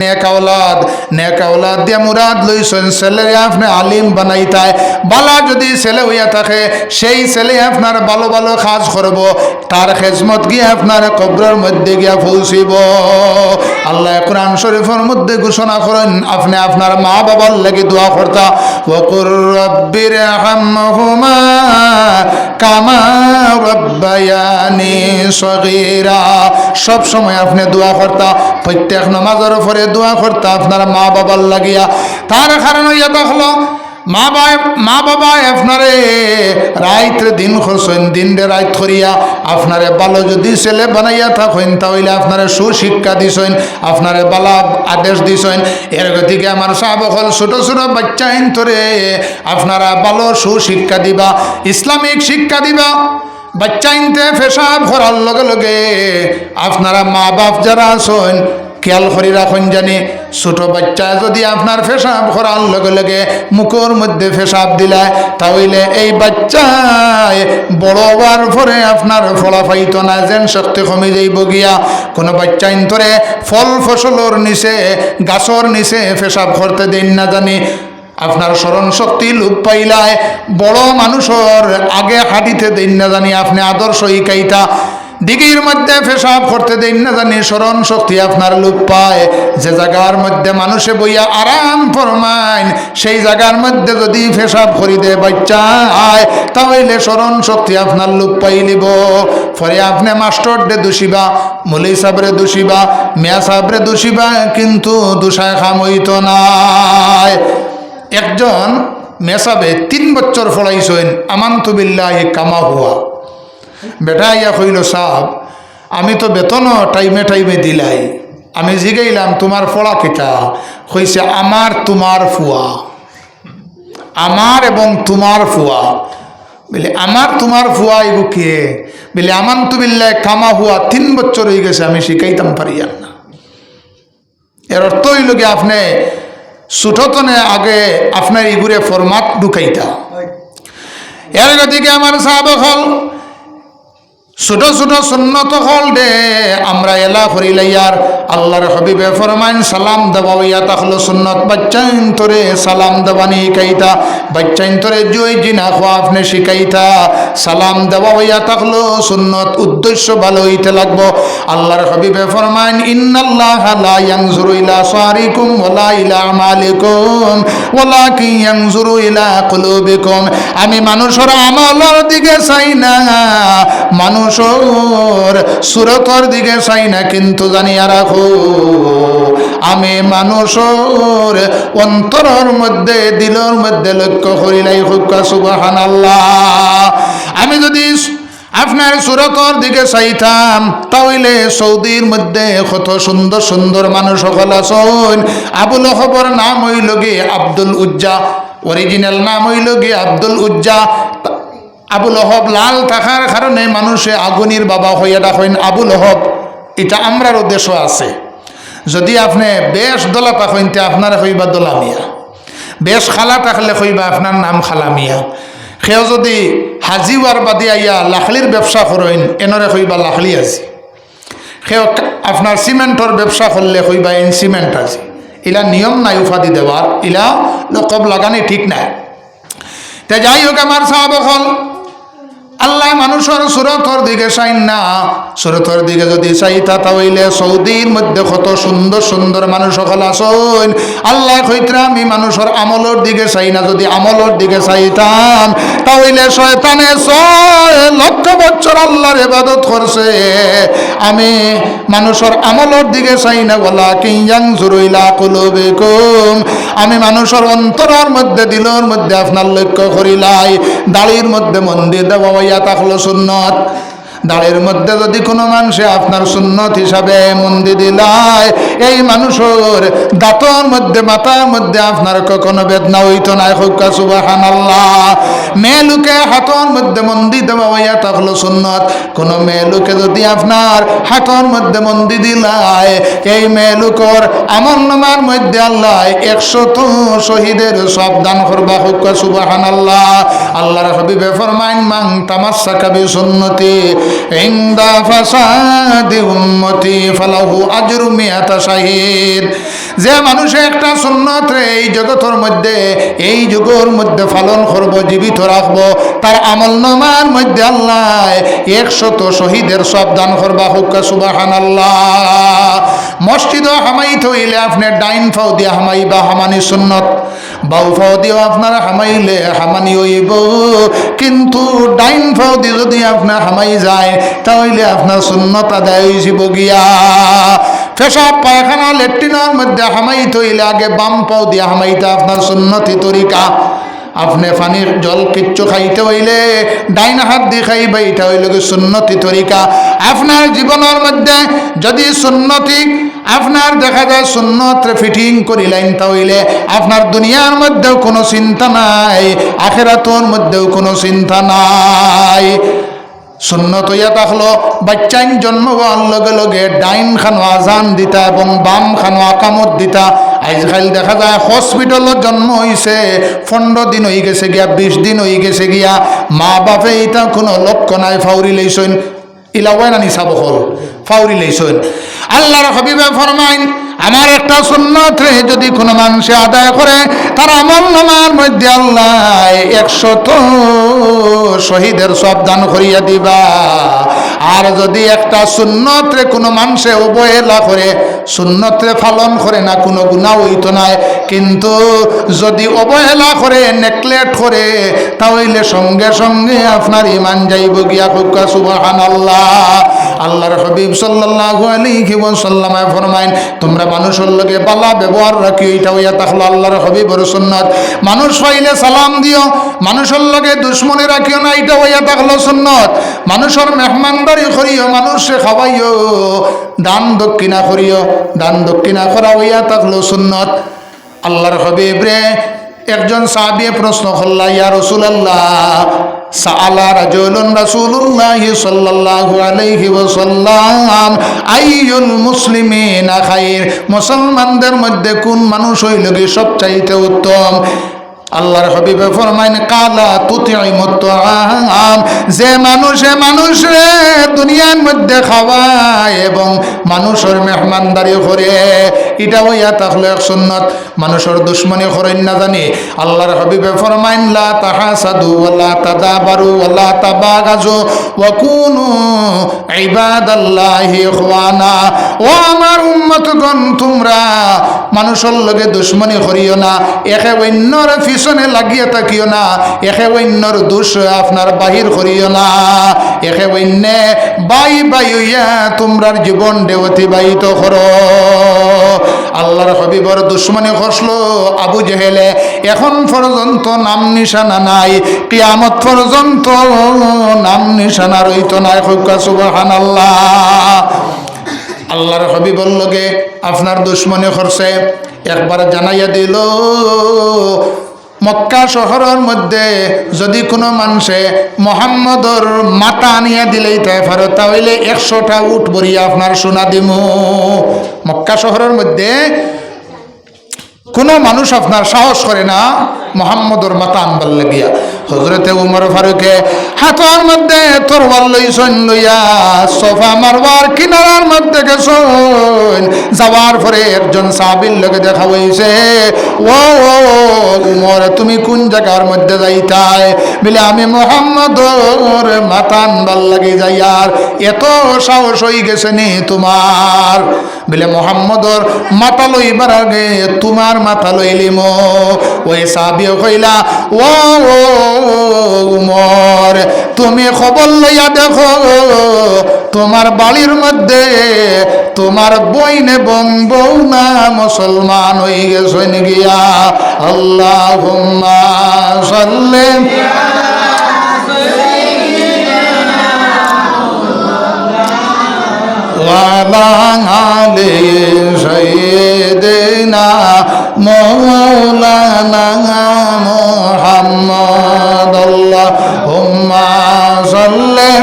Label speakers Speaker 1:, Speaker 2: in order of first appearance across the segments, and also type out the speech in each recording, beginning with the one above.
Speaker 1: নেক औलाद দিয়ে মুরাদ লইছেন ছেলে আপনি আলিম বানাইতায় বালা যদি ছেলে হইয়া থাকে সেই ছেলে আপনার ভালো ভালো কাজ করব তার খেজমত গিয়ে আপনার কবরের মধ্যে গিয়া পৌঁছিব আল্লাহ কোরআন শরীফের মধ্যে ঘোষণা করেন আপনি আপনার মা বাবার লাগি দোয়া করতা ওয়াকুর রব্বিরহামহুমা কামা রাব্বায়ানি সগীরা সব সময় আপনি দোয়া করতা প্রত্যেক নামাজের পরে দোয়া করতা আপনার মা বাবার লাগিয়া তার কারণ হইয়া দেখলো মা বাবা আপনারে রাইতে দিন করছেন দিন রে রাইত করিয়া আপনারে ভালো যদি ছেলে বানাইয়া থাকেন তাহলে আপনারে সুশিক্ষা দিছেন আপনারে বালা আদেশ দিছেন এর গতিকে আমার সাহাবকল ছোট ছোট বাচ্চা ইন্তরে আপনারা ভালো সুশিক্ষা দিবা ইসলামিক শিক্ষা দিবা বাচ্চা ইনতে পেশাব করার লগে লগে আপনারা মা বাপ যারা আছেন খেয়াল করি রাখুন জানি ছোট বাচ্চা যদি আপনার পেশাব করার লগে লগে মুখের মধ্যে পেশাব দিলায় তাহলে এই বাচ্চায় বড় হওয়ার পরে আপনার ফলাফাইত না যেন শক্তি কমে যাইব গিয়া কোনো বাচ্চা ইন্তরে ফল ফসলের নিচে গাছর নিচে পেশাব করতে দেন না জানি আপনার স্মরণ শক্তি লোপ পাইলায় বড় মানুষের আগে হাঁটিতে দেন না জানি আপনি আদর্শ ইকাইতা দিঘির মধ্যে পেশাব করতে দেন না জানি স্মরণ শক্তি আপনার লোপ পায় যে জায়গার মধ্যে মানুষে বইয়া আরাম ফরমাইন সেই জায়গার মধ্যে যদি পেশাব করি দে বাচ্চা আয় তাহলে স্মরণ শক্তি আপনার লোপ পাইলিব পরে আপনি মাস্টার ডে দোষিবা মৌলী সাবরে দোষিবা মিয়া সাবরে দোষিবা কিন্তু দোষায় খাম হইত নাই একজন মেসাবে 3 বছর পড়াইছেন আমান্তু বিল্লাহি কামা হুয়া বেটা ইয়া কইল সাহেব আমি তো বেতন টাইমে টাইমে দিলাই আমি জিগাইলাম তোমার পড়া কিতা কইছে আমার তোমার ফুয়া আমার এবং তোমার ফুয়া বলে আমার তোমার ফুয়া এগু কে বলে আমান্তু বিল্লাহি কামা হুয়া 3 বছর হয়ে গেছে আমি শিখাইতাম পারিয়ান না এর অর্থ হইল কি আপনি ছোটতনে আগে আপনার ইগুরে ফরমাত ঢুকাইতা এর গতিকে আমার সাহাবক হল ছোট ছোট সুন্নত হল দে আমরা এলা করিলাইয়ার আল্লাহর হাবিবে ফরমাইন সালাম দেওয়া হইয়া তাহলো সুন্নত বাচ্চাইন তোরে সালাম দেওয়ানি শিকাইতা বাচ্চাইন তোরে জয় জিনা খোয়া আপনি শিখাইতা সালাম দেওয়া হইয়া তাহলো সুন্নত উদ্দেশ্য ভালো হইতে লাগবো আল্লাহর হাবিবে ফরমাইন ইন্নাল্লাহা লা ইয়ানজুরু ইলা সারিকুম ওয়ালা ইলা আমালিকুম ওয়ালাকিন ইয়ানজুরু ইলা কুলুবিকুম আমি মানুষের আমলের দিকে চাই না মানুষের সুরতর দিকে চাই না কিন্তু জানিয়া রাখো আমি মানুষের অন্তরের মধ্যে দিলের মধ্যে লক্ষ্য করিলাই হুক্কা সুবহানাল্লাহ আমি যদি আপনার সুরতর দিকে চাইতাম তাহলে সৌদির মধ্যে কত সুন্দর সুন্দর মানুষ সকল আছেন আবুল হবর নাম হইল গিয়ে আব্দুল উজ্জা অরিজিনাল নাম হইল গিয়ে আব্দুল উজ্জা আবুল হব লাল থাকার কারণে মানুষে আগুনির বাবা হইয়া ডাকেন আবুল হব এটা আমরার উদ্দেশ্য আছে যদি আপনি বেশ দলা থাকেনতে আপনার হইবা দোলামিয়া বেশ খালা থাকলে হইবা আপনার নাম খালামিয়া সেও যদি হাজিওয়ার বাদে আইয়া লাখলির ব্যবসা করেন এনরে হইবা লাখলি আজি সেও আপনার সিমেন্টর ব্যবসা করলে হইবা এন সিমেন্ট আজি ইলা নিয়ম নাই উপাধি দেওয়ার ইলা লকব লাগানি ঠিক নাই তে যাই হোক আমার সাহাবক হল আল্লাহ মানুষের সুরতর দিকে চাই না সুরতর দিকে যদি চাইতা তাহলে সৌদির মধ্যে কত সুন্দর সুন্দর মানুষ সকল আসেন আল্লাহ কইতরা আমি মানুষের আমলের দিকে চাই না যদি আমলের দিকে চাইতাম তাহলে শয়তানে 6 লক্ষ বছর আল্লাহর ইবাদত করছে আমি মানুষের আমলের দিকে চাই না ওয়ালাকিন ইয়ানজুরু ইলা কুলুবিকুম আমি মানুষের অন্তরের মধ্যে দিলের মধ্যে আপনার লক্ষ্য করিলাই দাড়ির মধ্যে মন্দির দেওয়া তাহলো সুন্নত দাঁড়ের মধ্যে যদি কোনো মানুষে আপনার সুন্নত হিসাবে মন্দি দিলায় এই মানুষের দাঁতর মধ্যে মাথার মধ্যে আপনার কখনো বেদনা হইতো না হুক্কা সুবহানাল্লাহ মেয়ে লোকে হাতর মধ্যে মন্দি দেওয়া হইয়া তাহলো সুন্নত কোনো মেয়ে লোকে যদি আপনার হাতর মধ্যে মন্দি দিলায় এই মেয়ে লোকের আমল নামার মধ্যে আল্লাহ 100 শহীদের সব দান করবা হুক্কা সুবহানাল্লাহ আল্লাহর হাবিবে ফরমাইন মান তামাসসাকা বিসুন্নতি ইনদা ফাসাদি উম্মতি ফালাহু আজরু মিয়াতা শাহীদ যে মানুষে একটা সুন্নত রে এই জগতের মধ্যে এই যুগের মধ্যে পালন করব, জীবিত রাখবো, তার আমল নামার মধ্যে আল্লাহ 100 শহীদের সব দান করবা। হুক্কা সুবহানাল্লাহ। মসজিদ হামাইতে হইলে আপনি ডাইন ফাও দিয়া হামাইবা, হামানি সুন্নত। বাউ ফাও দিও আপনারা হামাইলে হামানি হইব, কিন্তু ডাইন ফাও দিয়ে যদি আপনার হামাই যায় তাহলে আপনার সুন্নত আদায় হইব গিয়া। পেশাব পায়খানা লেট্রিনের মধ্যে হামাইতে হইলে আগে বাম পাও দিয়া হামাইতে আপনার সুন্নতি তরিকা। আপনি পানির জল কিচ্ছু খাইতে হইলে ডাইন হাত দিয়ে খাইবা, এটা হইল সুন্নতি তরিকা। আপনার জীবনের মধ্যে যদি সুন্নতি আপনার দেখা যায় সুন্নত ফিটিং করিলেন তাহলে আপনার দুনিয়ার মধ্যেও কোনো চিন্তা নাই, আখিরাতের মধ্যেও কোনো চিন্তা নাই। সুন্নত হইয়া থাকলো বাচ্চাইন জন্ম হওয়ার লগে লগে ডাইন খানো আজান দিতা এবং বাম খানো আকামত দিতা। আজকাল দেখা যায় হসপিটালত জন্ম হয়েছে 15 দিন হয়ে গেছে গিয়া, 20 দিন হয়ে গেছে গিয়া, মা বাপে এটা কোনো লক্ষ্য নাই, ফাউরি লইছেন ইলাওয়াই না নিসা বহল ফাউরি লইছেন। আল্লাহর হাবিবে ফরমাইন আমার একটা সুন্নত রে যদি কোনো মানুষে আদায় করে তার আমল নামার মধ্যে আল্লাহ 100 শহীদের সব দান করিয়া দিবা। আর যদি একটা সুন্নত রে কোনো মানুষে অবহেলা করে, সুন্নত রে পালন করে না, কোনো গুনাহ হইতো না, কিন্তু যদি অবহেলা করে, নেগলেক্ট করে, তাহলে সঙ্গে সঙ্গে আপনার ঈমান যাইব গিয়া। হুক্কা সুবহানাল্লাহ। আল্লাহর হাবিব সাল্লাল্লাহু আলাইহি ওয়াসাল্লাম ফরমাইন তোমরা মানুষের লগে বালা ব্যবহার রাখি, এটা হইয়া থাকলো আল্লাহর হাবিবের সুন্নাত। মানুষ পাইলে সালাম দিও, মানুষের লগে দুশ্মনী রাখিও না, এটা হইয়া থাকলো সুন্নত। মানুষের মেহমানদারি করিও, মানুষে খাওয়াইও, দান দক্ষিণা করিও, দান দক্ষিণা করা হইয়া থাকলো সুন্নত। আল্লাহর হাবিব রে একজন সাহাবী প্রশ্ন করলা, ইয়া রাসূলুল্লাহ সাআলা রাজুলুন রাসূলুল্লাহি সাল্লাল্লাহু আলাইহি ওয়াসাল্লাম আইয়ুল মুসলিমিনা খায়র, মুসলমানদের মধ্যে কোন মানুষ হইল কি সবচাইতে উত্তম? আল্লাহর হাবিবে ফরমাইন কালা তুতিইমুত তাআম, যে মানুষে দুনিয়ার মধ্যে খাওয়ায় এবং মানুষের মেহমানদারি করে, এটা হইয়া থাকলে এক সুন্নত। মানুষের দুশ্মনী করেন না জানি। আল্লাহর হাবিবে ফরমাইন লা তাহাসাদু ওয়ালা তাদাবারু ওয়ালা তাবাগাজু ওয়া কুনু ইবাদাল্লাহি ইখওয়ানা। ও আমার উম্মতগণ, তোমরা মানুষের লগে দুশ্মনী করিও না, একে অন্যর পিছনে লাগিয়ে থাকিও না, একে অন্যর দোষ আপনার বাহির করিও না, একে অন্য বাই বাই হইয়া তোমরার জীবন অতিবাহিত করো। আল্লাহর হাবিবর দুশ্মনী খসলো আবু জেহেলে, এখন পর্যন্ত নাম নিশানা নাই, কিয়ামত পর্যন্ত নাম নিশানা রইতো না। হুক্কা সুবহানাল্লাহ। আল্লাহর হাবিবর লগে আপনার দুশ্মনী করছে, একবার জানাইয়া দিল মক্কা শহরের মধ্যে যদি কোনো মানুষে মোহাম্মদর মাথা আনিয়া দিলেই তাই পারো, তাহলে 100টা উট ভরিয়া আপনার সোনা দিমু। মক্কা শহরের মধ্যে কোনো মানুষ আপনার সাহস করে না মোহাম্মদর মাথা আনবার লাগিয়া। হযরতে উমর ফারুকে হাতের মধ্যে তরবার লইছেন, লইয়া সোফা মারবার কিনারার মধ্যে গেছেন। যাওয়ার পরে একজন সাহাবীর লগে দেখা হইছে, ও উমর তুমি কোন জায়গার মধ্যে যাইতাই? বলে আমি মোহাম্মদর মাথা আনবার লাগি যাই। আর এত সাহস হয়ে গেছে নি তোমার? বলে মোহাম্মদর মাথা লইবার আগে তোমার মাথা লইলিম। ওই সাহাবীও কইলা, ও উমর তুমি খবর লইয়া দেখো, তোমার বাড়ির মধ্যে তোমার বইন এবং বউ না মুসলমান হয়ে গেছেন গিয়া। আল্লাহুম্মা সাল্লি ওয়ালা আলি সাইয়্যিদিনা মাওলানা মুহাম্মদ। আল্লাহুম্মা সাল্লি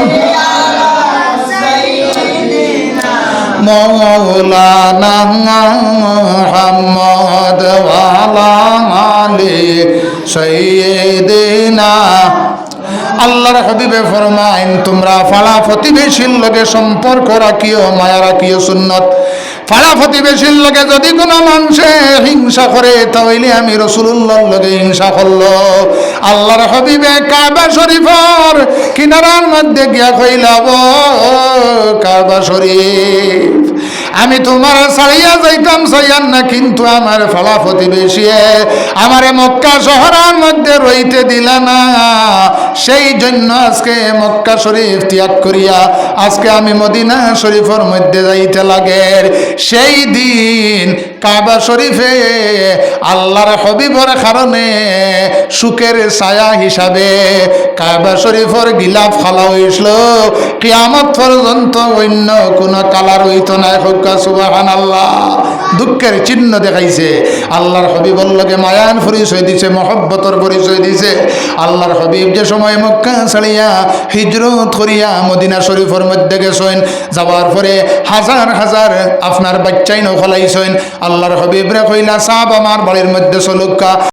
Speaker 1: মাওলানা মুহাম্মদ ওয়ালা আলি সাইয়্যিদিনা। আল্লাহর হাবিবে ফরমাইন তোমরা পাড়া প্রতিবেশীর লগে সম্পর্ক রাখিও, মায়া রাখিও, সুন্নত। পাড়া প্রতিবেশীর লগে যদি কোনো মানুষে হিংসা করে তাহলে আমি রাসূলুল্লাহর লগে হিংসা করলো। আল্লাহর হাবিবে কাবা শরীফের কিনারার মধ্যে গিয়া কইলা, ও কাবা শরীফ, আমি তোমার ছাড়িয়া যাইতাম চাইয়ান না, কিন্তু আমার পাড়া প্রতিবেশী আমারে মক্কা শহরের মধ্যে রইতে দিলা না, সেই জন্য আজকে মক্কা শরীফ ত্যাগ করিয়া আজকে আমি মদিনা শরীফের মধ্যে যাইতে লাগে। সেই দিন কাবা শরীফে আল্লাহর হাবিবের কারণে সুখের ছায়া হিসাবে কাবা শরীফের গিলাফ খালা হইছিল, কিয়ামত পর্যন্ত অন্য কোন কালার হইতো না। সুবহানাল্লাহ। দুঃখের চিহ্ন দেখাইছে। আল্লাহর হাবিবের লগে মায়ান পরিচয় দিছে, মহব্বতর পরিচয় দিছে। আল্লাহর হাবিব যে সময় মক্কা ছাড়িয়া হিজরত করিয়া মদিনা শরীফের মধ্যে গেছেন, যাওয়ার পরে হাজার হাজার আপনার বাচ্চাই নখলাইছেন। আল্লাহর হাবিব রে কইলা, সাহাব আমার বাড়ির মধ্যে চলুকা।